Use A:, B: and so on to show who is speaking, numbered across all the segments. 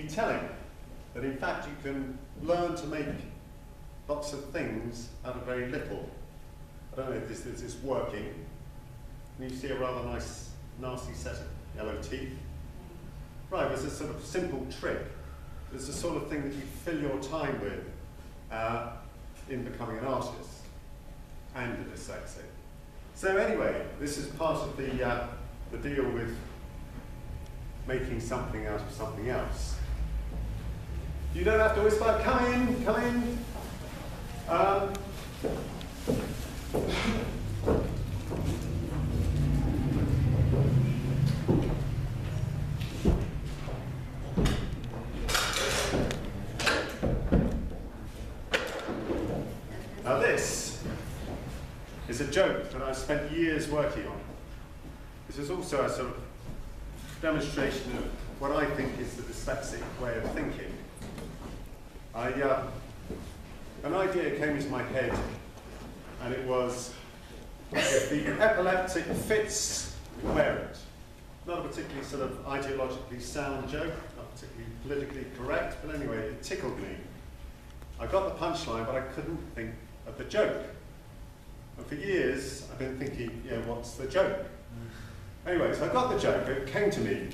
A: telling that in fact you can learn to make lots of things out of very little. I don't know if this is working. And you see a rather nice, nasty set of yellow teeth. Right, there's a sort of simple trick. There's the sort of thing that you fill your time with in becoming an artist and a dyslexic. So anyway, this is part of the deal with making something out of something else. You don't have to whisper, come in, come in. Now this is a joke that I've spent years working on. This is also a sort of demonstration of what I think is the dyslexic way of thinking. An idea came into my head, and it was, if the epileptic fits, wear it. Not a particularly sort of ideologically sound joke, not particularly politically correct, but anyway, it tickled me. I got the punchline, but I couldn't think of the joke. And for years, I've been thinking, yeah, what's the joke? Anyway, so I got the joke, it came to me.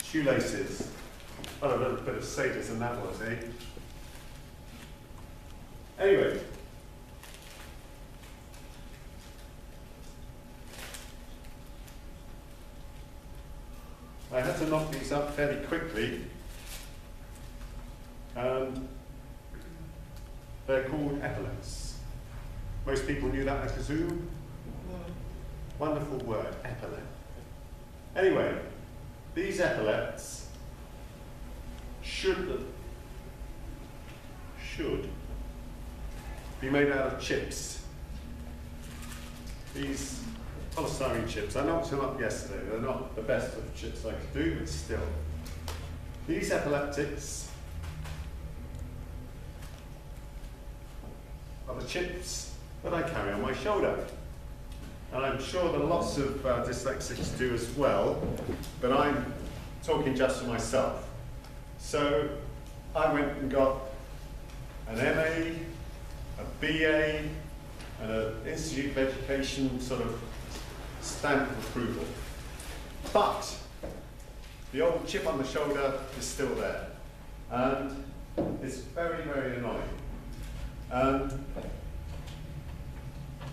A: Shoelaces. Oh, a little bit of sadism that was, eh? Anyway. I had to knock these up fairly quickly. They're called epaulets. Most people knew that, I presume. Wonderful word, epaulet. Anyway, these epaulets should be made out of chips. These polystyrene chips, I knocked them up yesterday. They're not the best of chips I could do, but still. These epileptics are the chips that I carry on my shoulder. And I'm sure that lots of dyslexics do as well, but I'm talking just for myself. So I went and got an MA, a BA, and an Institute of Education sort of stamp of approval. But the old chip on the shoulder is still there. And it's very, very annoying.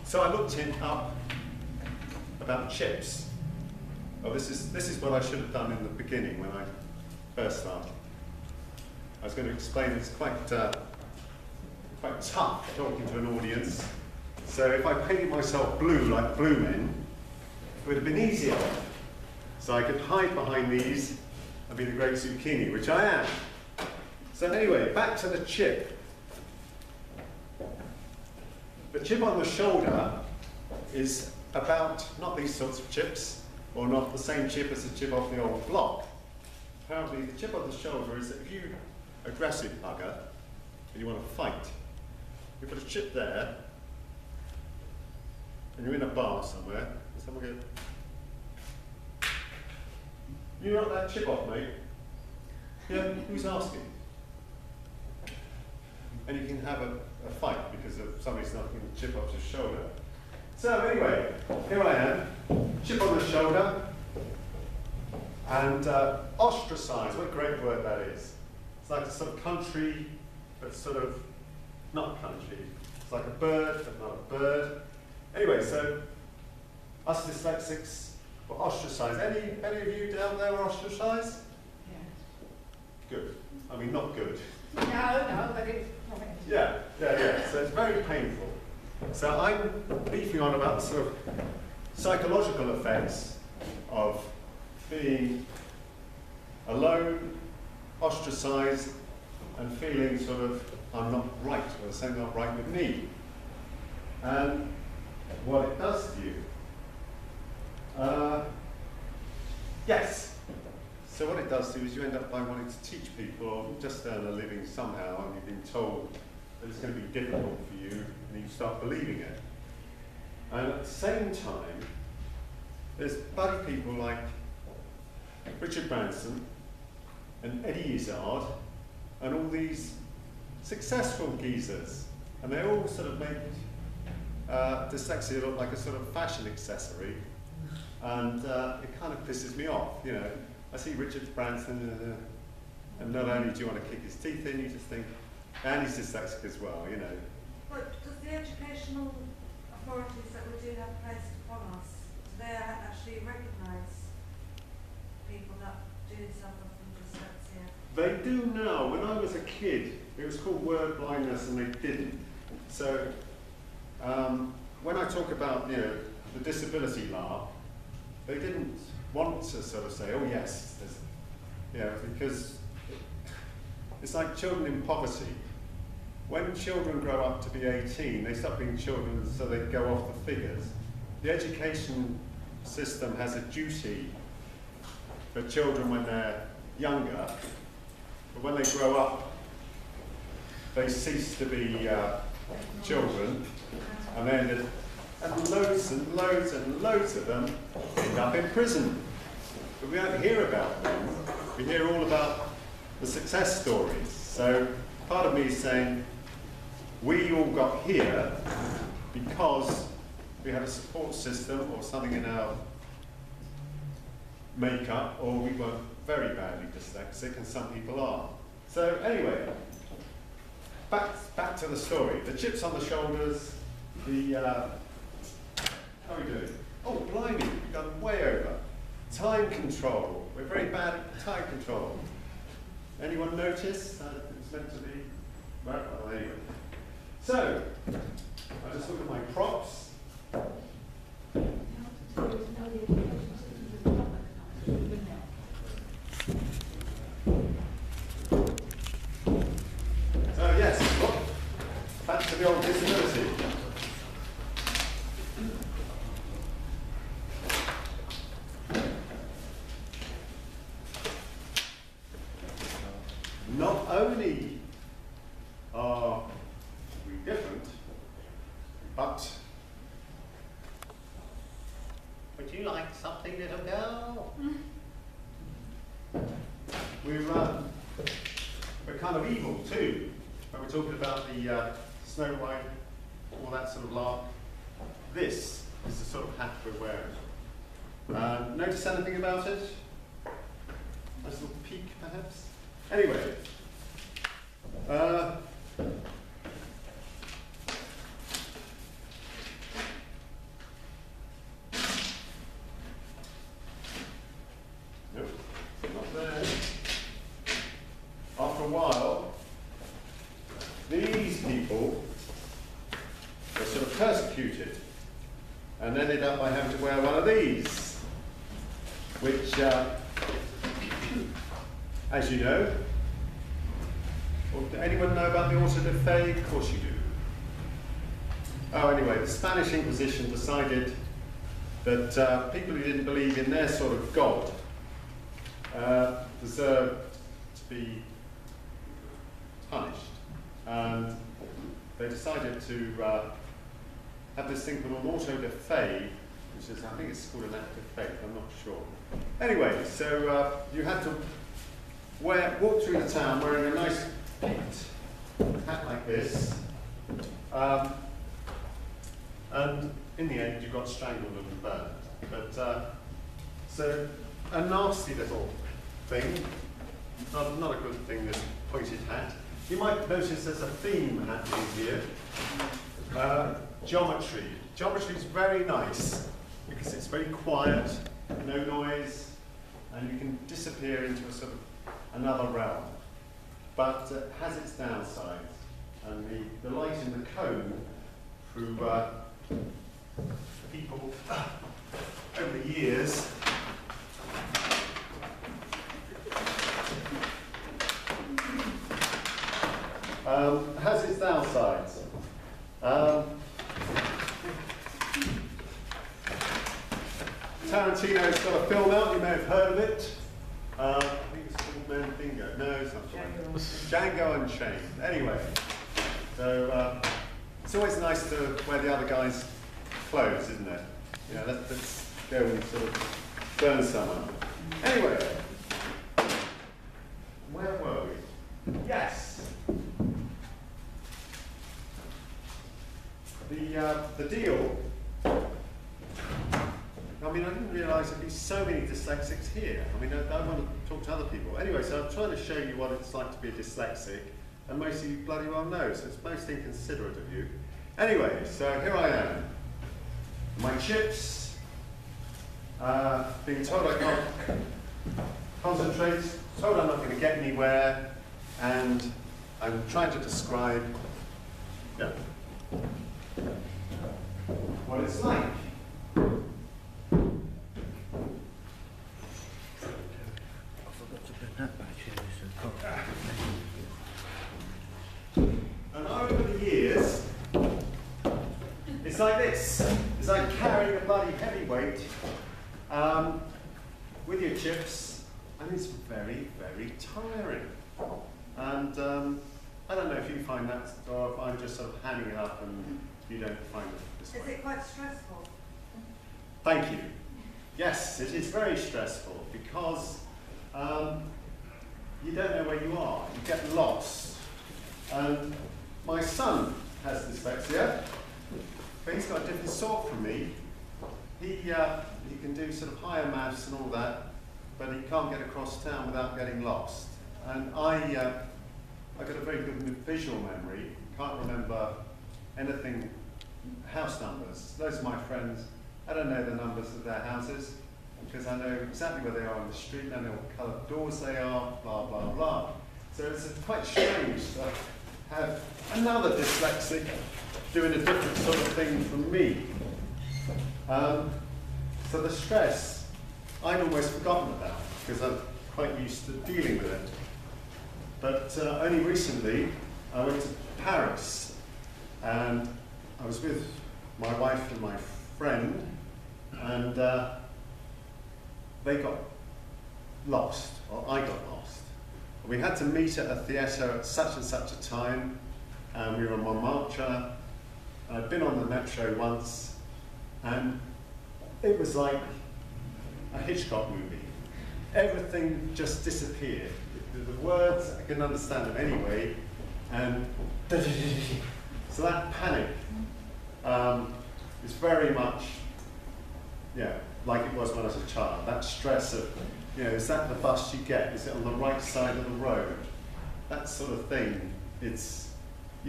A: So I looked up about chips. Well, this is what I should have done in the beginning when I first started. I was going to explain it's quite tough talking to an audience. So if I painted myself blue like blue men, it would have been easier. So I could hide behind these and be the great Zucchini, which I am. So anyway, back to the chip. The chip on the shoulder is about not these sorts of chips, or not the same chip as the chip off the old block. Apparently, the chip on the shoulder is that if you're an aggressive bugger and you want to fight, you put a chip there, and you're in a bar somewhere, and someone goes, "You knock that chip off, mate." Yeah, who's asking? And you can have a fight because of somebody's knocking the chip off your shoulder. So anyway, here I am, chip on the shoulder, and ostracized. What a great word that is. It's like a sort of country, but sort of not country. It's like a bird, but not a bird. Anyway, so us dyslexics were ostracized. Any of you down there were ostracized? Yeah. Good. I mean, not good.
B: No, but it's
A: yeah. So it's very painful. So I'm beefing on about the sort of psychological effects of being alone, ostracized, and feeling sort of I'm not right, or there's something not right with me. And what it does to you. Yes. So what it does do is you end up by wanting to teach people or just earn a living somehow, and you've been told that it's going to be difficult for you, and you start believing it. And at the same time, there's bloody people like Richard Branson and Eddie Izzard and all these successful geezers, and they all sort of make dyslexia look like a sort of fashion accessory, and it kind of pisses me off, you know. I see Richard Branson, and not only do you want to kick his teeth in, you just think, and he's dyslexic as well, you know.
C: But does the educational authorities that we do have placed upon us, do they actually recognise people that do suffer from dyslexia?
A: They do now. When I was a kid, it was called word blindness, and they didn't. So when I talk about, you know, the disability law, they didn't want to sort of say, oh yes, you know, because it's like children in poverty. When children grow up to be 18, they stop being children, so they go off the figures. The education system has a duty for children when they're younger, but when they grow up, they cease to be children, and then loads and loads and loads of them end up in prison. But we don't hear about them. We hear all about the success stories. So part of me is saying, we all got here because we had a support system or something in our makeup, or we were very badly dyslexic, and some people are. So anyway, back to the story. The chips on the shoulders, the, how are we doing? Oh, blimey, we've gone way over. Time control. We're very bad at time control. Anyone notice that it's meant to be? Well, anyway. So, I just look at my props. So yes, look, back to the old disability. Not only are we different, but would you like something, little girl? We're kind of evil too. When we're talking about the Snow White, all that sort of lark. This is the sort of hat we're wearing. Notice anything about it? Nice little peak, perhaps? Anyway, nope, not there. After a while, these people were sort of persecuted and ended up by having to wear one of these, which as you know, well, anyone know about the auto de fe? Of course you do. Oh, anyway, the Spanish Inquisition decided that people who didn't believe in their sort of God deserved to be punished. And they decided to have this thing called an auto de fe, which is, I think it's called an act of faith, I'm not sure. Anyway, so you had to walk through the town wearing a nice peaked hat like this, and in the end you got strangled and burned. But so a nasty little thing, not a good thing, this pointed hat. You might notice there's a theme happening here. Geometry. Geometry is very nice because it's very quiet, no noise, and you can disappear into a sort of another realm. But it has its downsides, and the light in the cone through people over the years has its downsides. Tarantino's got a film out, you may have heard of it. I think it's called Mandingo. No, it's not called Django Unchained. Anyway, so it's always nice to wear the other guy's clothes, isn't it? You know, let's go and sort of burn someone. Anyway, where were we? Yes. The deal. I mean, I didn't realise there'd be so many dyslexics here. I mean, I want to talk to other people. Anyway, so I'm trying to show you what it's like to be a dyslexic, and most of you bloody well know, so it's most inconsiderate of you. Anyway, so here I am. My chips, being told I can't concentrate, told I'm not going to get anywhere, and I'm trying to describe what it's like. And over the years, it's like this. It's like carrying a bloody heavyweight with your chips, and it's very, very tiring. And I don't know if you find that, or if I'm just sort of handing it up and you don't find it this way.
C: Is it quite stressful?
A: Thank you. Yes, it is very stressful because you don't know where you are. You get lost. And my son has dyslexia, but he's got a different sort from me. He can do sort of higher maths and all that, but he can't get across town without getting lost. And I got a very good visual memory. Can't remember anything, house numbers. Those are my friends. I don't know the numbers of their houses because I know exactly where they are on the street. I know what coloured doors they are. Blah blah blah. So it's quite strange to have another dyslexic doing a different sort of thing from me. So the stress I'd almost forgotten about because I'm quite used to dealing with it. But only recently I went to Paris and I was with my wife and my friend, and they got lost, or I got lost. We had to meet at a theatre at such and such a time, and we were in Montmartre. I'd been on the metro once, and it was like a Hitchcock movie. Everything just disappeared. The words, I couldn't understand them anyway, and so that panic is very much, like it was when I was a child. That stress of, is that the bus you get? Is it on the right side of the road? That sort of thing. You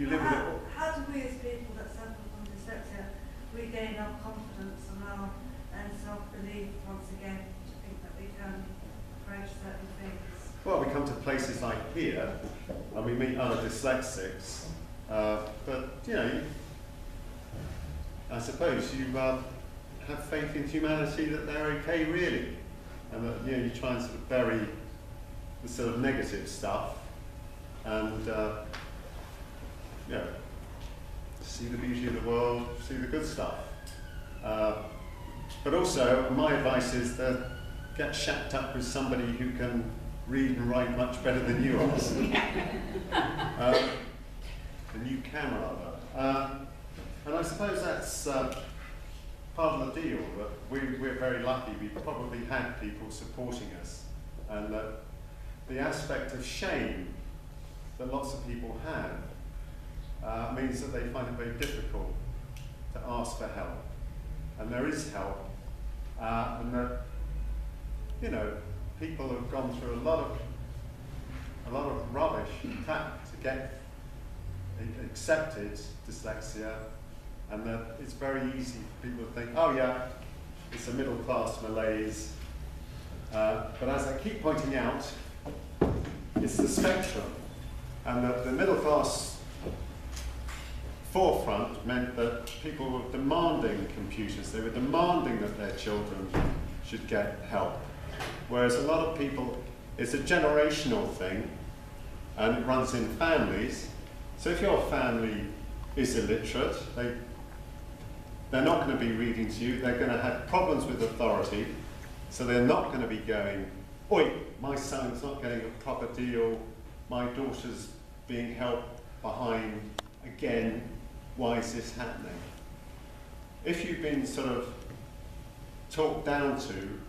A: live with it.
C: How do we as people that suffer from dyslexia regain our confidence and self-belief once again to think that we can approach certain things?
A: Well, we come to places like here, and we meet other dyslexics, but, I suppose you have faith in humanity that they're okay, really, and that, you try and sort of bury the sort of negative stuff, and, see the beauty of the world, see the good stuff. But also, my advice is to get shacked up with somebody who can read and write much better than you are. Than you can, rather. And I suppose that's part of the deal, that we're very lucky. We probably had people supporting us, and that the aspect of shame that lots of people have means that they find it very difficult to ask for help. And there is help, and that, people have gone through a lot of rubbish to get accepted dyslexia, and that it's very easy for people to think, oh yeah, it's a middle class malaise. But as I keep pointing out, it's the spectrum, and that the middle class forefront meant that people were demanding computers. They were demanding that their children should get help. Whereas a lot of people, it's a generational thing, and it runs in families. So if your family is illiterate, they're not going to be reading to you, they're going to have problems with authority, so they're not going to be going oi, my son's not getting a proper deal, my daughter's being held behind, again, why is this happening? If you've been sort of talked down to,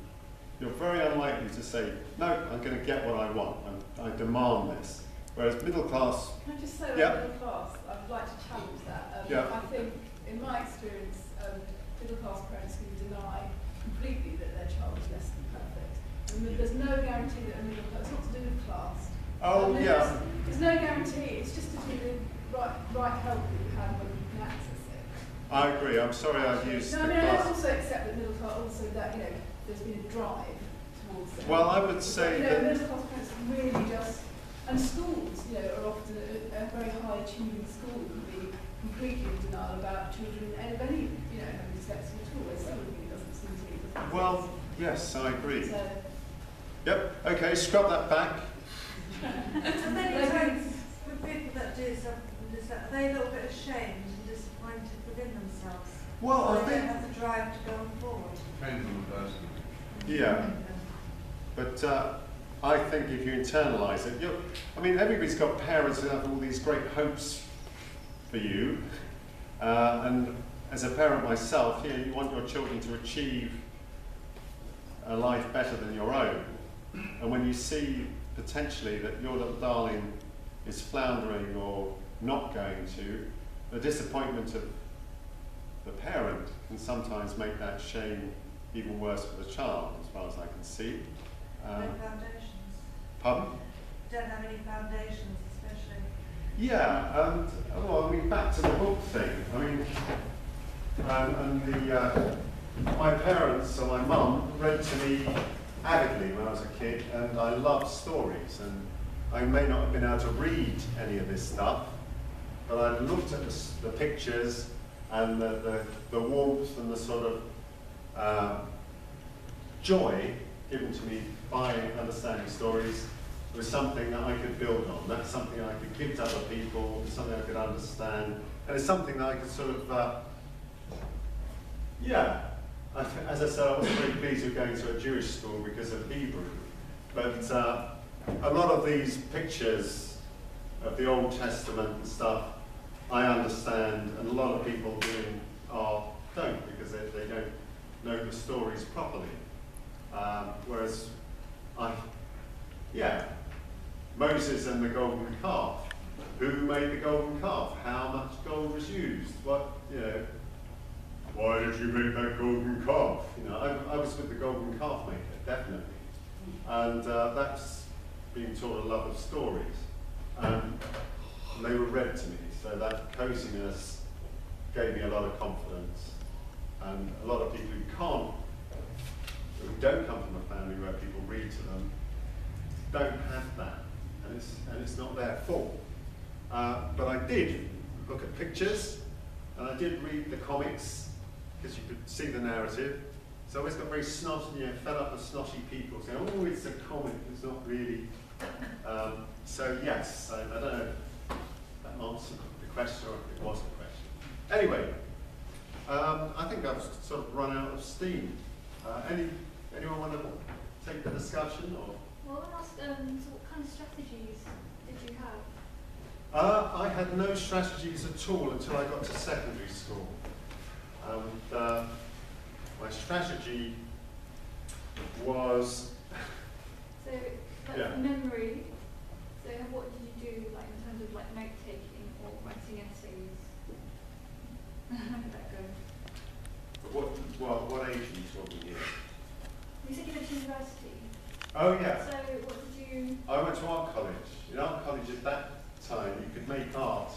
A: you're very unlikely to say, no, I'm going to get what I want, I demand this. Whereas middle class...
D: Can I just say
A: yeah.
D: about middle class, I'd like to challenge that.
A: Yeah.
D: I think, in my experience, middle class parents who deny completely that their child is less than perfect. And there's no guarantee that a middle class, it's not to do with class.
A: Oh, yeah.
D: There's no guarantee, it's just to do with right help that you have when you can access it.
A: I agree, I'm sorry I've used
D: No,
A: the
D: I mean, I
A: class.
D: also accept that middle class, also that, you know, there's been a drive towards it.
A: Well, I would say
D: you know,
A: that...
D: middle class parents really just, and schools, you know, are often a very high achieving school can be completely in denial about children of any, you know, having dyslexia at all. It's something that doesn't seem to be.
A: Well, yes, I agree.
D: So,
A: Yep, okay, scrub that back.
C: And many times with people that do something like this, are they a little bit ashamed and disappointed within themselves?
A: Well,
C: so
A: I
C: they
A: think...
C: don't have the drive to go forward.
E: Depends on the person.
A: Yeah, but I think if you internalise it, I mean, everybody's got parents who have all these great hopes for you, and as a parent myself, you know, you want your children to achieve a life better than your own, and when you see potentially that your little darling is floundering or not going to, the disappointment of the parent can sometimes make that shame even worse for the child, as far as I can see.
C: No foundations.
A: Pardon?
C: Don't have any foundations, especially.
A: Yeah, and well, I mean, back to the book thing. I mean, my parents and my mum read to me avidly when I was a kid, and I loved stories. And I may not have been able to read any of this stuff, but I looked at the pictures and the warmth and the sort of joy given to me by understanding stories was something that I could build on. That's something I could give to other people, it's something I could understand, and it's something that I could sort of, yeah. As I said, I wasn't very pleased with going to a Jewish school because of Hebrew, but a lot of these pictures of the Old Testament and stuff, I understand, and a lot of people don't because they don't know the stories properly. Whereas Moses and the golden calf. Who made the golden calf? How much gold was used? What, you know, why did you make that golden calf? You know, I was with the golden calf maker, definitely. And that's being taught a love of stories. And they were read to me, so that coziness gave me a lot of confidence. And a lot of people who don't come from a family where people read to them, don't have that, and it's not their fault. But I did look at pictures, and I did read the comics, because you could see the narrative. So I always got very snotty, you know, fed up with snotty people saying, oh, it's a comic, it's not really. So yes, I don't know if that answered the question or if it was a question. Anyway, I think I've sort of run out of steam. Anyone want to take the discussion? Or?
F: Well, I want to ask, so what kind of strategies did you have?
A: I had no strategies at all until I got to secondary school. And my strategy was...
F: So, like
A: yeah.
F: memory, so what did you do, like in terms of like note-taking or writing essays? How did that go?
A: What age are you talking here?
F: You said you went to university.
A: Oh yeah.
F: So what did you...
A: I went to art college. In art college at that time you could make art,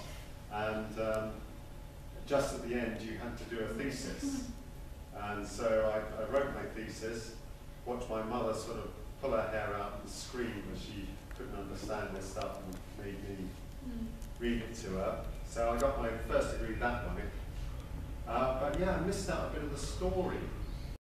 A: and just at the end you had to do a thesis. And so I wrote my thesis, watched my mother sort of pull her hair out and scream as she couldn't understand this stuff and made me read it to her. So I got my first degree that way. But yeah, I missed out a bit of the story.